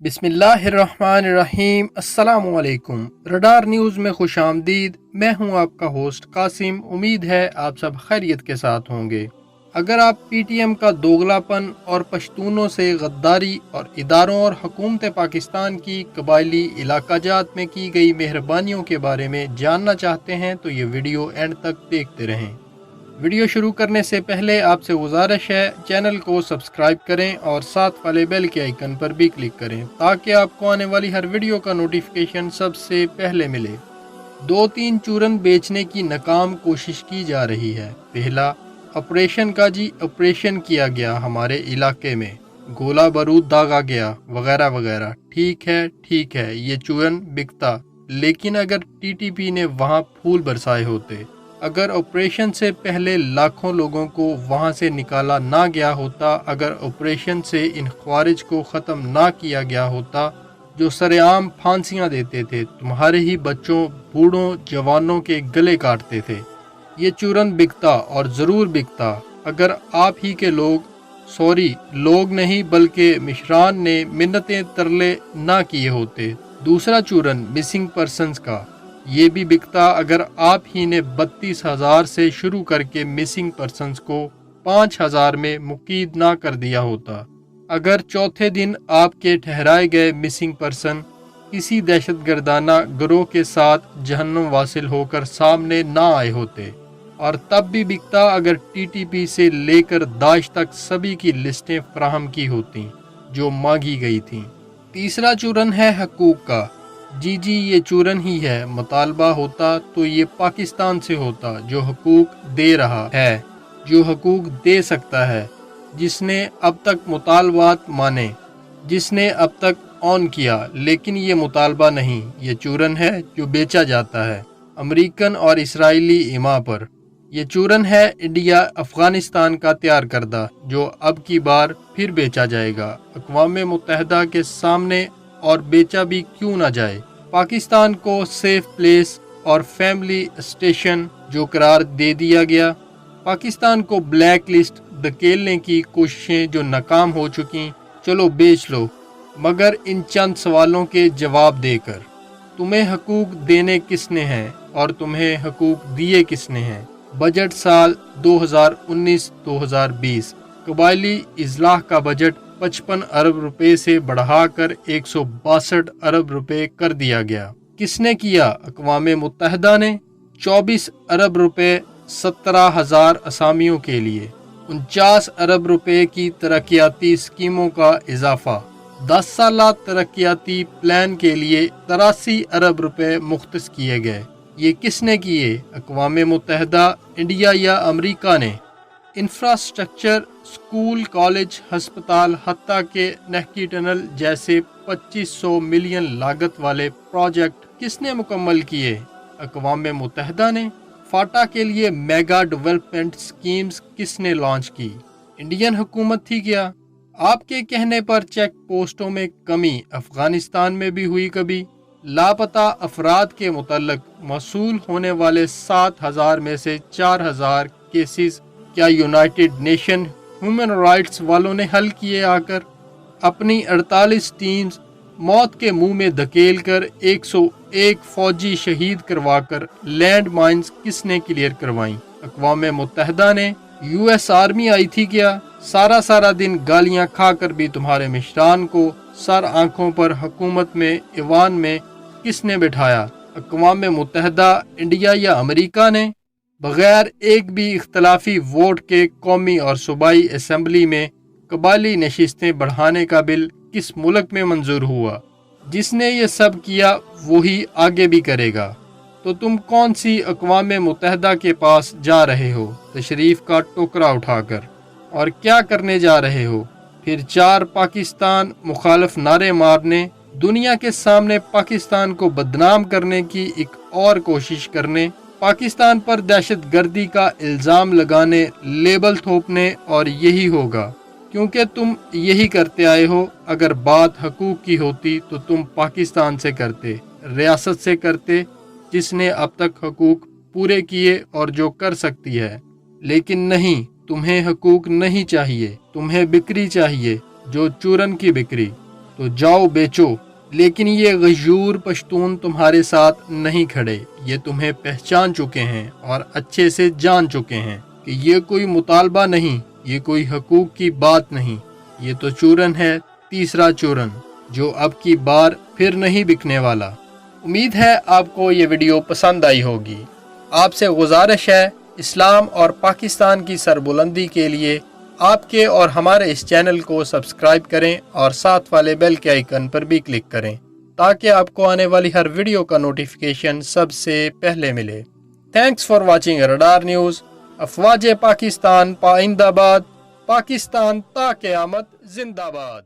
बिस्मिल्लाहिर्रहमानिर्रहीम। अस्सलाम वालेकुम। रडार न्यूज़ में खुश आमदीद। मैं हूं आपका होस्ट कासिम। उम्मीद है आप सब खैरियत के साथ होंगे। अगर आप पीटीएम का दोगलापन और पश्तूनों से गद्दारी और इदारों और हुकूमत पाकिस्तान की कबायली इलाकाजात में की गई मेहरबानियों के बारे में जानना चाहते हैं तो ये वीडियो एंड तक देखते रहें। वीडियो शुरू करने से पहले आपसे गुजारिश है, चैनल को सब्सक्राइब करें और साथ वाले बेल के आइकन पर भी क्लिक करें ताकि आपको आने वाली हर वीडियो का नोटिफिकेशन सबसे पहले मिले। 2-3 चूरन बेचने की नाकाम कोशिश की जा रही है। पहला, ऑपरेशन का जी ऑपरेशन किया गया हमारे इलाके में, गोला बारूद दागा गया वगैरह वगैरह। ठीक है, ये चूरन बिकता, लेकिन अगर टीटीपी ने वहाँ फूल बरसाए होते, अगर ऑपरेशन से पहले लाखों लोगों को वहां से निकाला ना गया होता, अगर ऑपरेशन से इन ख्वारिज को ख़त्म ना किया गया होता जो सरेआम फांसियां देते थे, तुम्हारे ही बच्चों, बूढ़ों, जवानों के गले काटते थे, ये चूरन बिकता और ज़रूर बिकता अगर आप ही के लोग नहीं बल्कि मिशरान ने मिन्नतें तरले ना किए होते। दूसरा चूरन मिसिंग पर्सनस का, ये भी बिकता अगर आप ही ने 32,000 से शुरू करके मिसिंग पर्सनस को 5,000 में मुकीद ना कर दिया होता। अगर चौथे दिन आपके ठहराए गए मिसिंग पर्सन किसी दहशतगर्दाना गिरोह के साथ जहन्नुम वासिल होकर सामने ना आए होते, और तब भी बिकता अगर टीटीपी से लेकर दाश तक सभी की लिस्टें फराहम की होती जो मांगी गई थीं। तीसरा चूरन है हकूक का। जी, ये चूरन ही है। मुतालबा होता तो ये पाकिस्तान से होता, जो हकूक दे रहा है, जो हकूक दे सकता है, जिसने अब तक मुतालबात माने, जिसने अब तक ऑन किया। लेकिन ये मुतालबा नहीं, ये चूरन है जो बेचा जाता है अमेरिकन और इसराइली इमा पर। ये चूरन है इंडिया अफगानिस्तान का तैयार करदा, जो अब की बार फिर बेचा जाएगा अक़वाम मुत्तहिदा के सामने, और बेचा भी क्यों ना जाए। पाकिस्तान को सेफ प्लेस और फैमिली स्टेशन जो करार दे दिया गया, पाकिस्तान को ब्लैक लिस्ट धकेलने की कोशिशें जो नाकाम हो चुकी, चलो बेच लो, मगर इन चंद सवालों के जवाब देकर। तुम्हें हकूक देने किसने हैं और तुम्हें हकूक दिए किसने हैं। बजट साल 2019-2020 कबायली इजलाह का बजट 55 अरब रुपए से बढ़ाकर 162 अरब रुपए कर दिया गया। किसने किया? अक़वाम मुत्तहिदा ने। 24 अरब रुपए 17,000 असामियों के लिए, 49 अरब रुपए की तरक्याती स्कीमों का इजाफा, 10 साला तरक्याती प्लान के लिए 83 अरब रुपए मुख्तस किए गए। ये किसने किए? अक़वाम मुत्तहिदा, इंडिया या अमेरिका ने। इंफ्रास्ट्रक्चर, स्कूल, कॉलेज, हस्पताल, हत्ता के नहकी टनल जैसे 2500 मिलियन लागत वाले प्रोजेक्ट किसने मुकम्मल किए? अक़वाम मुत्तहिदा ने। फाटा के लिए मेगा डेवलपमेंट स्कीम्स किसने लॉन्च की? इंडियन हुकूमत थी क्या? आपके कहने पर चेक पोस्टों में कमी अफगानिस्तान में भी हुई कभी? लापता अफराद के मुतल्लक मौसूल होने वाले 7,000 में से 4,000 केसेस क्या यूनाइटेड नेशन ह्यूमन राइट्स वालों ने हल किए आकर? अपनी 48 टीम्स मौत के मुंह में धकेल कर 101 फौजी शहीद करवाकर लैंड माइंस किसने क्लियर करवाई? अक़वाम मुत्तहिदा ने। यूएस आर्मी आई थी क्या? सारा दिन गालियां खाकर भी तुम्हारे मिशरान को सर आंखों पर हुकूमत में ईवान में किसने बिठाया? अक़वाम मुत्तहिदा, इंडिया या अमेरिका ने। बगैर एक भी इख्तलाफी वोट के कौमी और सूबाई असम्बली में कबायली नशिस्तें बढ़ाने का बिल किस मुल्क में मंजूर हुआ? जिसने ये सब किया वही आगे भी करेगा। तो तुम कौन सी अक़वाम मुत्तहिदा के पास जा रहे हो तशरीफ का टोकरा उठाकर, और क्या करने जा रहे हो? फिर 4 पाकिस्तान मुखालफ नारे मारने, दुनिया के सामने पाकिस्तान को बदनाम करने की एक और कोशिश करने, पाकिस्तान पर दहशत गर्दी का इल्ज़ाम लगाने, लेबल थोपने, और यही होगा क्योंकि तुम यही करते आए हो। अगर बात हकूक की होती तो तुम पाकिस्तान से करते, रियासत से करते, जिसने अब तक हकूक पूरे किए और जो कर सकती है। लेकिन नहीं, तुम्हें हकूक नहीं चाहिए, तुम्हें बिक्री चाहिए, जो चूरन की बिक्री। तो जाओ बेचो। लेकिन ये गयूर पश्तून तुम्हारे साथ नहीं खड़े, ये तुम्हें पहचान चुके हैं और अच्छे से जान चुके हैं कि ये कोई मुतालबा नहीं, ये कोई हकूक की बात नहीं, ये तो चूरन है, तीसरा चूरन, जो अब की बार फिर नहीं बिकने वाला। उम्मीद है आपको ये वीडियो पसंद आई होगी। आपसे गुजारिश है, इस्लाम और पाकिस्तान की सरबुलंदी के लिए आपके और हमारे इस चैनल को सब्सक्राइब करें और साथ वाले बेल के आइकन पर भी क्लिक करें ताकि आपको आने वाली हर वीडियो का नोटिफिकेशन सबसे पहले मिले। Thanks for watching radar news. अफवाज पाकिस्तान पाइंदाबाद, पाकिस्तान ता क़यामत जिंदाबाद।